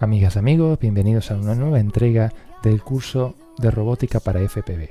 Amigas, amigos, bienvenidos a una nueva entrega del curso de robótica para FPV.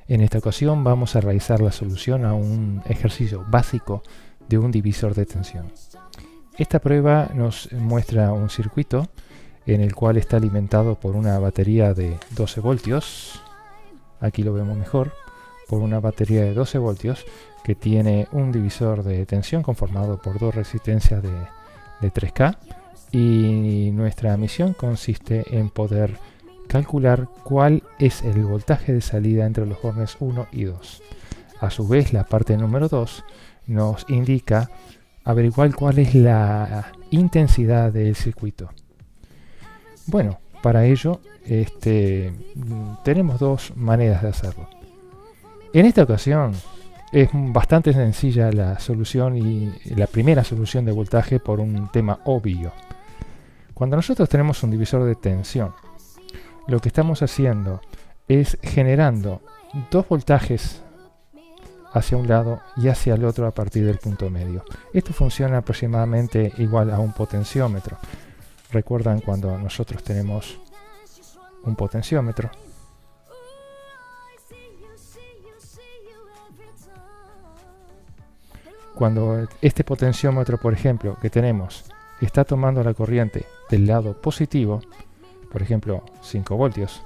En esta ocasión vamos a realizar la solución a un ejercicio básico de un divisor de tensión. Esta prueba nos muestra un circuito en el cual está alimentado por una batería de 12 voltios. Aquí lo vemos mejor, por una batería de 12 voltios que tiene un divisor de tensión conformado por dos resistencias de 3K. Y nuestra misión consiste en poder calcular cuál es el voltaje de salida entre los bornes 1 y 2. A su vez, la parte número 2 nos indica averiguar cuál es la intensidad del circuito. Bueno, para ello tenemos dos maneras de hacerlo. En esta ocasión es bastante sencilla la solución y la primera solución de voltaje por un tema obvio. Cuando nosotros tenemos un divisor de tensión, lo que estamos haciendo es generando dos voltajes hacia un lado y hacia el otro a partir del punto medio. Esto funciona aproximadamente igual a un potenciómetro. ¿Recuerdan cuando nosotros tenemos un potenciómetro? Cuando este potenciómetro, por ejemplo, que tenemos, está tomando la corriente del lado positivo, por ejemplo 5 voltios,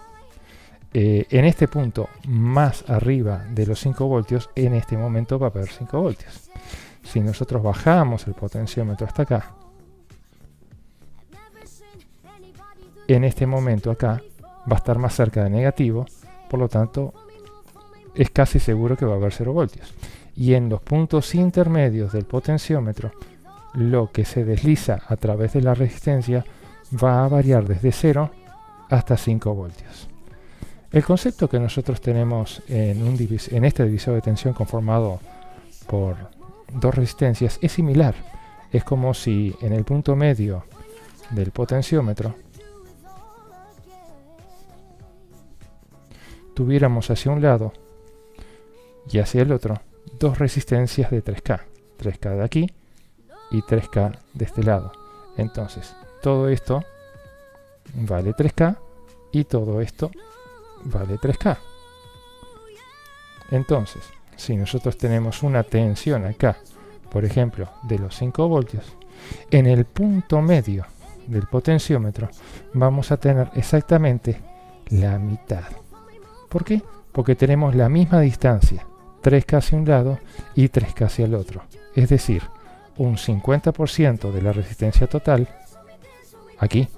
en este punto más arriba de los 5 voltios, en este momento va a haber 5 voltios. Si nosotros bajamos el potenciómetro hasta acá, en este momento acá va a estar más cerca de negativo, por lo tanto es casi seguro que va a haber 0 voltios. Y en los puntos intermedios del potenciómetro, lo que se desliza a través de la resistencia va a variar desde 0 hasta 5 voltios. El concepto que nosotros tenemos en este divisor de tensión conformado por dos resistencias es similar. Es como si en el punto medio del potenciómetro tuviéramos hacia un lado y hacia el otro dos resistencias de 3K. 3K de aquí y 3K de este lado. Entonces, todo esto vale 3K y todo esto vale 3K. Entonces, si nosotros tenemos una tensión acá, por ejemplo, de los 5 voltios, en el punto medio del potenciómetro vamos a tener exactamente la mitad. ¿Por qué? Porque tenemos la misma distancia, 3K hacia un lado y 3K hacia el otro. Es decir, un 50% de la resistencia total aquí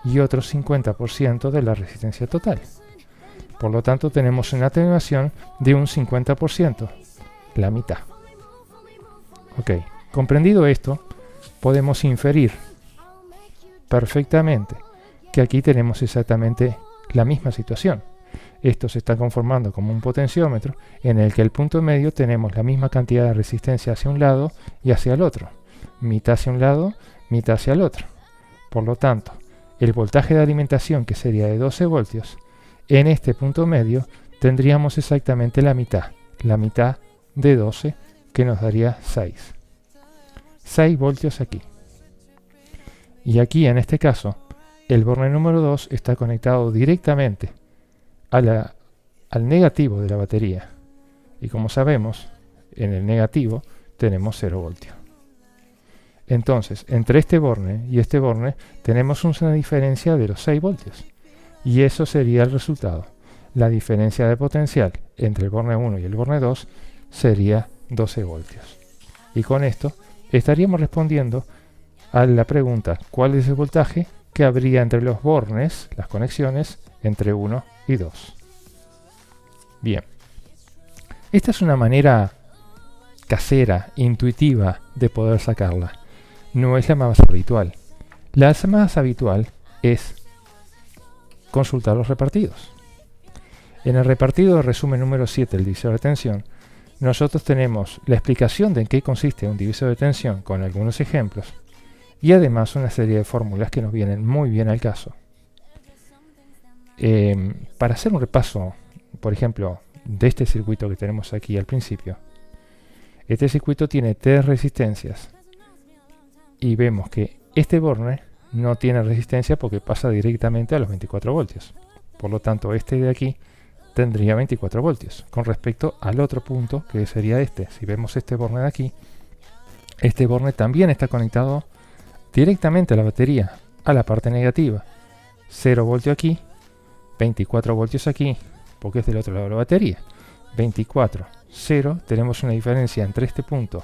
y otro 50% de la resistencia total. Por lo tanto, tenemos una atenuación de un 50%, la mitad. Ok, comprendido esto, podemos inferir perfectamente que aquí tenemos exactamente la misma situación. Esto se está conformando como un potenciómetro en el que el punto medio tenemos la misma cantidad de resistencia hacia un lado y hacia el otro. Mitad hacia un lado, mitad hacia el otro. Por lo tanto, el voltaje de alimentación, que sería de 12 voltios, en este punto medio tendríamos exactamente la mitad de 12, que nos daría 6. 6 voltios aquí. Y aquí, en este caso, el borne número 2 está conectado directamente al negativo de la batería. Y como sabemos, en el negativo tenemos 0 voltios. Entonces, entre este borne y este borne tenemos una diferencia de los 6 voltios. Y eso sería el resultado. La diferencia de potencial entre el borne 1 y el borne 2 sería 12 voltios. Y con esto estaríamos respondiendo a la pregunta: ¿cuál es el voltaje que habría entre los bornes, las conexiones, entre 1 y 2? Bien. Esta es una manera casera, intuitiva de poder sacarla. No es la más habitual. La más habitual es consultar los repartidos. En el repartido de resumen número 7 del divisor de tensión, nosotros tenemos la explicación de en qué consiste un divisor de tensión con algunos ejemplos y además una serie de fórmulas que nos vienen muy bien al caso. Para hacer un repaso, por ejemplo, de este circuito que tenemos aquí al principio, este circuito tiene 3 resistencias y vemos que este borne no tiene resistencia porque pasa directamente a los 24 voltios. Por lo tanto, este de aquí tendría 24 voltios con respecto al otro punto que sería este. Si vemos este borne de aquí, este borne también está conectado directamente a la batería, a la parte negativa. 0 voltio aquí, 24 voltios aquí, porque es del otro lado de la batería. 24, 0, tenemos una diferencia entre este punto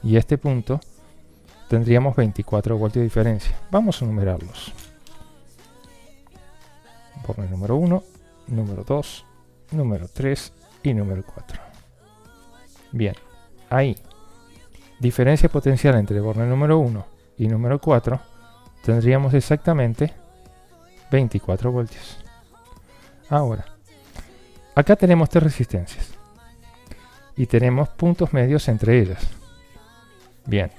y este punto, tendríamos 24 voltios de diferencia. Vamos a numerarlos. Borne número 1, número 2, número 3 y número 4. Bien, ahí, diferencia potencial entre borne número 1 y número 4, tendríamos exactamente 24 voltios. Ahora, acá tenemos tres resistencias y tenemos puntos medios entre ellas. Bien,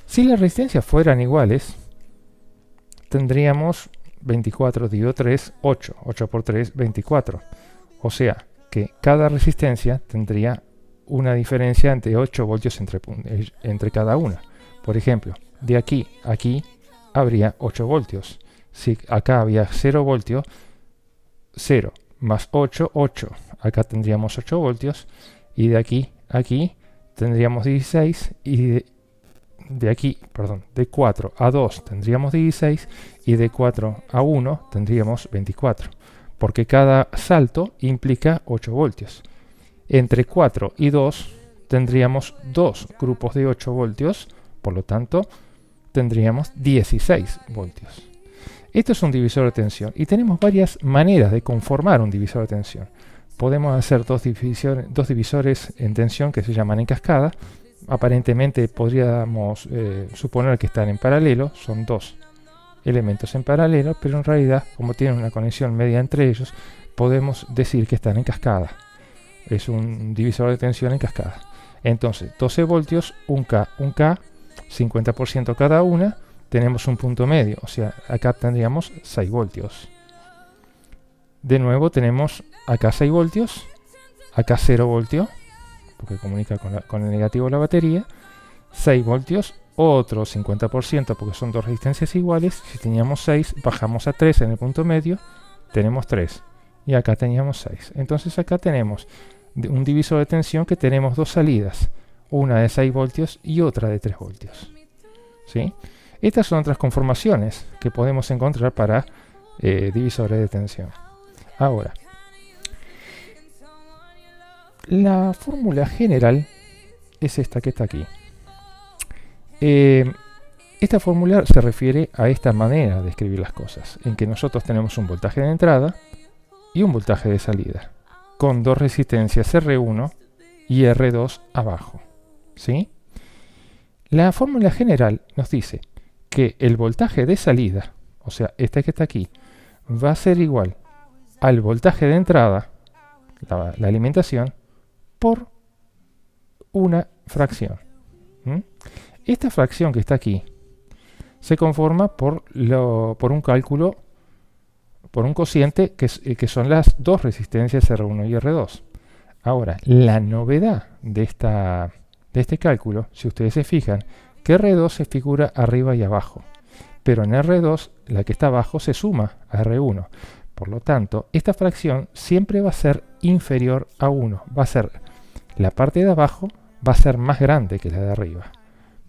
si las resistencias fueran iguales, tendríamos 24 dividido 3, 8. 8 por 3, 24. O sea, que cada resistencia tendría una diferencia entre 8 voltios entre cada una. Por ejemplo, de aquí a aquí habría 8 voltios. Si acá había 0 voltios, 0 más 8, 8. Acá tendríamos 8 voltios. Y de aquí a aquí tendríamos 16. Y de aquí, perdón, de 4 a 2 tendríamos 16. Y de 4 a 1 tendríamos 24. Porque cada salto implica 8 voltios. Entre 4 y 2 tendríamos dos grupos de 8 voltios. Por lo tanto, tendríamos 16 voltios. Esto es un divisor de tensión y tenemos varias maneras de conformar un divisor de tensión. Podemos hacer dos divisores en tensión que se llaman en cascada. Aparentemente podríamos suponer que están en paralelo, son dos elementos en paralelo, pero en realidad, como tienen una conexión media entre ellos, podemos decir que están en cascada. Es un divisor de tensión en cascada. Entonces, 12 voltios, 1K, 50% cada una. Tenemos un punto medio, o sea, acá tendríamos 6 voltios. De nuevo tenemos acá 6 voltios, acá 0 voltio, porque comunica con el negativo de la batería. 6 voltios, otro 50%, porque son dos resistencias iguales. Si teníamos 6, bajamos a 3 en el punto medio, tenemos 3. Y acá teníamos 6. Entonces acá tenemos un divisor de tensión que tenemos dos salidas, una de 6 voltios y otra de 3 voltios. ¿Sí? Estas son otras conformaciones que podemos encontrar para divisores de tensión. Ahora, la fórmula general es esta que está aquí. Esta fórmula se refiere a esta manera de escribir las cosas, en que nosotros tenemos un voltaje de entrada y un voltaje de salida, con dos resistencias R1 y R2 abajo. ¿Sí? La fórmula general nos dice que el voltaje de salida, o sea, este que está aquí, va a ser igual al voltaje de entrada, la alimentación, por una fracción. Esta fracción que está aquí se conforma por un cálculo, por un cociente que son las dos resistencias R1 y R2. Ahora, la novedad de este cálculo, si ustedes se fijan, que R2 se figura arriba y abajo, pero en R2 la que está abajo se suma a R1. Por lo tanto, esta fracción siempre va a ser inferior a 1. La parte de abajo va a ser más grande que la de arriba.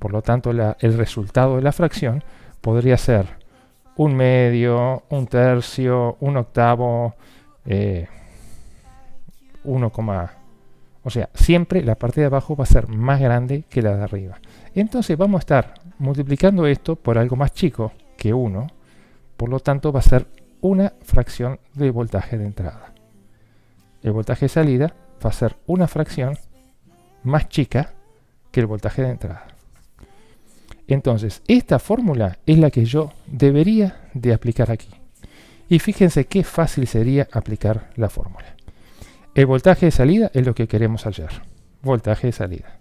Por lo tanto, el resultado de la fracción podría ser 1/2, 1/3, 1/8, 1, o sea, siempre la parte de abajo va a ser más grande que la de arriba. Entonces vamos a estar multiplicando esto por algo más chico que 1. Por lo tanto, va a ser una fracción del voltaje de entrada. El voltaje de salida va a ser una fracción más chica que el voltaje de entrada. Entonces, esta fórmula es la que yo debería de aplicar aquí. Y fíjense qué fácil sería aplicar la fórmula. El voltaje de salida es lo que queremos hallar. Voltaje de salida.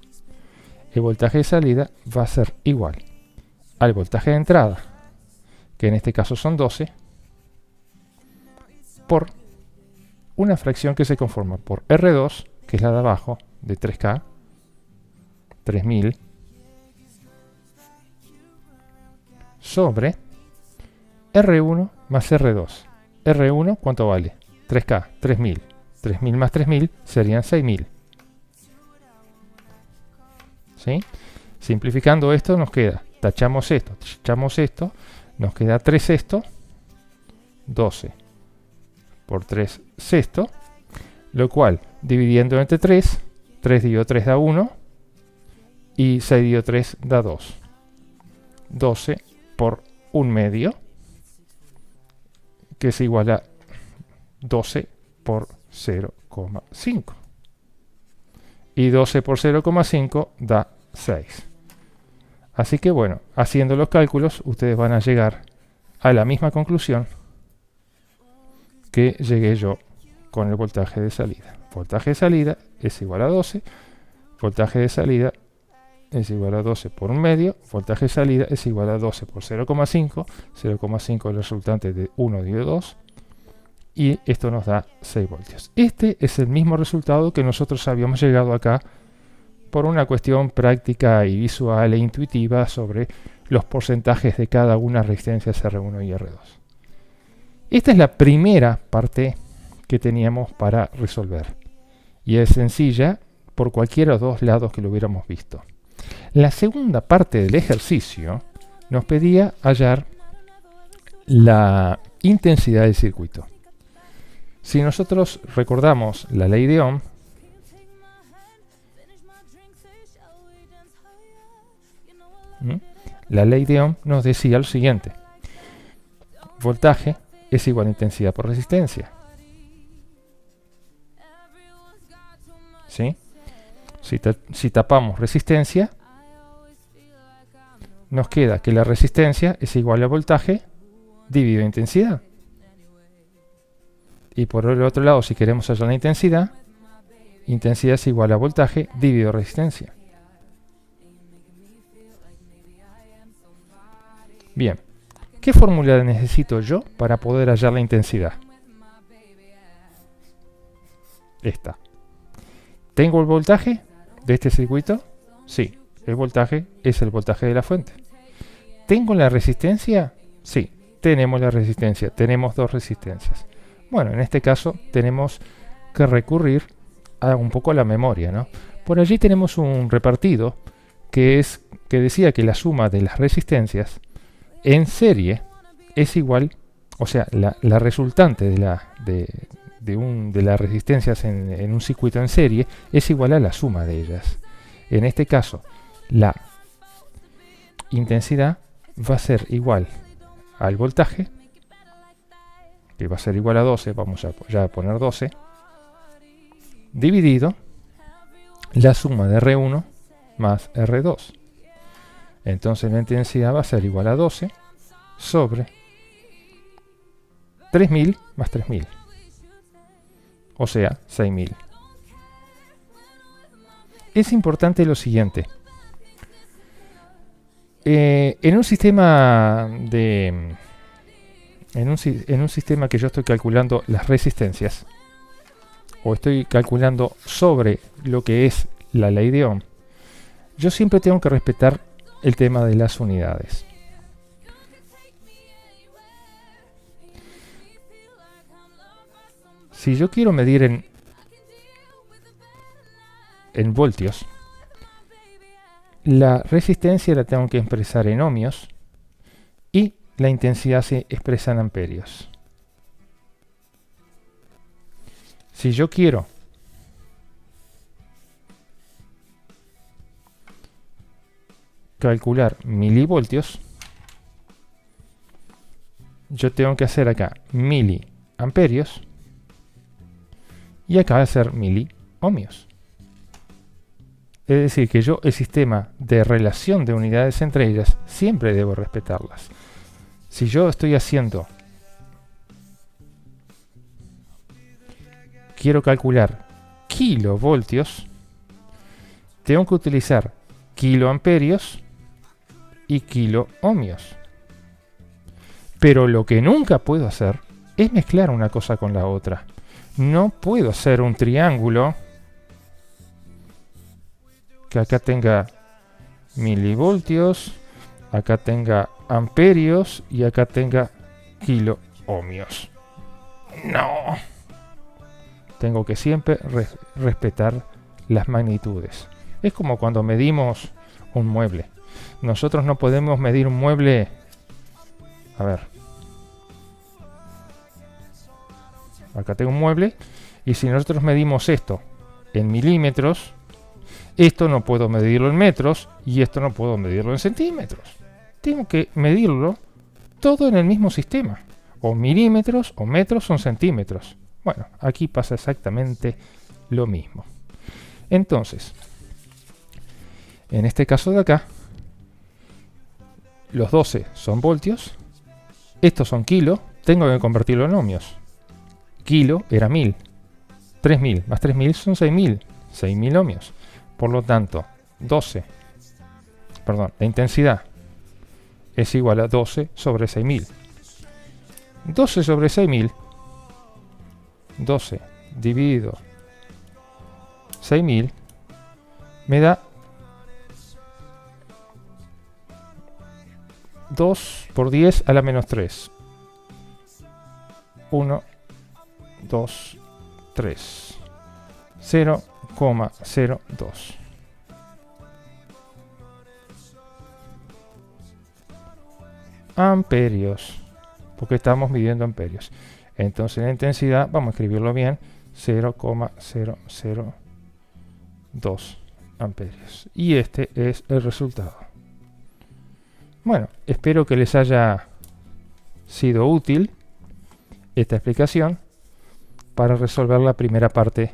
El voltaje de salida va a ser igual al voltaje de entrada, que en este caso son 12, por una fracción que se conforma por R2, que es la de abajo, de 3K, 3000, sobre R1 más R2. R1, ¿cuánto vale? 3K, 3000. 3000 más 3000 serían 6000. ¿Sí? Simplificando esto nos queda, tachamos esto, nos queda 3 sextos, 12 por 3 sextos, lo cual dividiendo entre 3, 3 dividido 3 da 1 y 6 dividido 3 da 2. 12 por 1 medio, que es igual a 12 por 0,5. Y 12 por 0,5 da 6. Así que bueno, haciendo los cálculos, ustedes van a llegar a la misma conclusión que llegué yo con el voltaje de salida. Voltaje de salida es igual a 12, voltaje de salida es igual a 12 por 1 medio, voltaje de salida es igual a 12 por 0,5, 0,5 es el resultante de 1 dividido 2, y esto nos da 6 voltios. Este es el mismo resultado que nosotros habíamos llegado acá por una cuestión práctica y visual e intuitiva sobre los porcentajes de cada una resistencias R1 y R2. Esta es la primera parte que teníamos para resolver, y es sencilla por cualquiera de los dos lados que lo hubiéramos visto. La segunda parte del ejercicio nos pedía hallar la intensidad del circuito. Si nosotros recordamos la ley de Ohm, la ley de Ohm nos decía lo siguiente: voltaje es igual a intensidad por resistencia. ¿Sí? Si tapamos resistencia, nos queda que la resistencia es igual a voltaje dividido intensidad. Y por el otro lado, si queremos hallar la intensidad, intensidad es igual a voltaje dividido resistencia. Bien, ¿qué fórmula necesito yo para poder hallar la intensidad? Esta. ¿Tengo el voltaje de este circuito? Sí, el voltaje es el voltaje de la fuente. ¿Tengo la resistencia? Sí, tenemos la resistencia. Tenemos dos resistencias. Bueno, en este caso tenemos que recurrir a un poco a la memoria, ¿no? Por allí tenemos un repartido que decía que la suma de las resistencias en serie es igual, o sea, la resultante de las resistencias en un circuito en serie es igual a la suma de ellas. En este caso, la intensidad va a ser igual al voltaje, que va a ser igual a 12, vamos ya a poner 12, dividido la suma de R1 más R2. Entonces la intensidad va a ser igual a 12 sobre 3000 más 3000. O sea, 6000. Es importante lo siguiente. En un sistema que yo estoy calculando las resistencias, o estoy calculando sobre lo que es la ley de Ohm, yo siempre tengo que respetar el tema de las unidades. Si yo quiero medir en voltios, la resistencia la tengo que expresar en ohmios y la intensidad se expresa en amperios. Si yo quiero calcular milivoltios, yo tengo que hacer acá miliamperios y acá hacer miliohmios. Es decir, que yo el sistema de relación de unidades entre ellas siempre debo respetarlas. Si yo estoy quiero calcular kilovoltios, tengo que utilizar kiloamperios y kiloohmios. Pero lo que nunca puedo hacer es mezclar una cosa con la otra. No puedo hacer un triángulo que acá tenga milivoltios, acá tenga amperios y acá tenga kiloohmios. No. Tengo que siempre respetar las magnitudes. Es como cuando medimos un mueble. Nosotros no podemos medir un mueble. A ver. Acá tengo un mueble. Y si nosotros medimos esto en milímetros, esto no puedo medirlo en metros y esto no puedo medirlo en centímetros. Tengo que medirlo todo en el mismo sistema. O milímetros, o metros, o centímetros. Bueno, aquí pasa exactamente lo mismo. Entonces, en este caso de acá, los 12 son voltios, estos son kilos, tengo que convertirlo en ohmios. Kilo era 1000, 3000 más 3000 son 6000 ohmios. Por lo tanto, la intensidad es igual a 12 sobre 6000. 12 sobre 6000, 12 dividido 6000 me da 2 por 10 a la menos 3. 1, 2, 3. 0,02. Amperios. Porque estamos midiendo amperios. Entonces la intensidad, vamos a escribirlo bien, 0,002 amperios. Y este es el resultado. Bueno, espero que les haya sido útil esta explicación para resolver la primera parte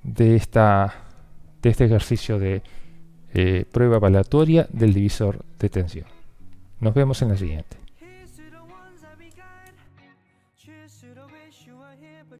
de este ejercicio de prueba evaluatoria del divisor de tensión. Nos vemos en la siguiente.